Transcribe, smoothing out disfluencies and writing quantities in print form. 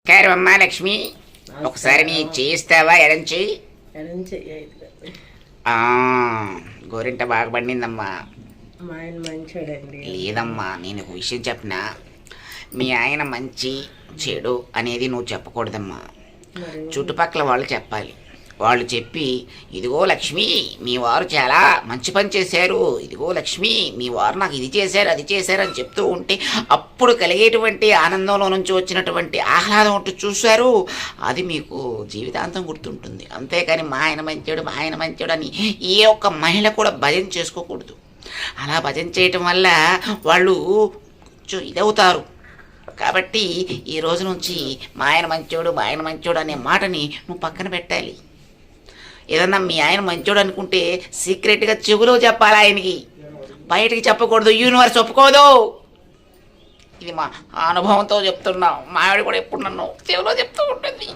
నమస్కారమ్మా లక్ష్మి. ఒకసారి నీ చేస్తావా? ఎడం చెయ్యి. గోరింట బాగా పండిందమ్మా. లేదమ్మా, నేను ఒక విషయం చెప్పినా, మీ ఆయన మంచి చెడు అనేది నువ్వు చెప్పకూడదమ్మా. చుట్టుపక్కల వాళ్ళు చెప్పాలి. వాళ్ళు చెప్పి, ఇదిగో లక్ష్మి, మీ వారు చాలా మంచి పని చేశారు, ఇదిగో లక్ష్మి, మీ వారు నాకు ఇది చేశారు అది చేశారు అని చెప్తూ ఉంటే అప్పుడు కలిగేటువంటి ఆనందంలో నుంచి వచ్చినటువంటి ఆహ్లాదం ఉంటూ చూశారు, అది మీకు జీవితాంతం గుర్తుంటుంది. అంతేకాని మా ఆయన మంచోడు అని ఏ ఒక్క మహిళ కూడా భజన చేసుకోకూడదు. అలా భజన చేయటం వల్ల వాళ్ళు కొంచెం ఇదవుతారు. కాబట్టి ఈ రోజు నుంచి మా ఆయన మంచోడు అనే మాటని నువ్వు పక్కన పెట్టాలి. ఏదన్నా మీ ఆయన మంచోడు అనుకుంటే సీక్రెట్గా చెవులో చెప్పాలి ఆయనకి, బయటికి చెప్పకూడదు. యూనివర్స్ ఒప్పుకోదు. ఇది మా అనుభవంతో చెప్తున్నాం. మా ఆవిడ కూడా ఎప్పుడు నన్ను చెవులో చెప్తూ ఉంటుంది.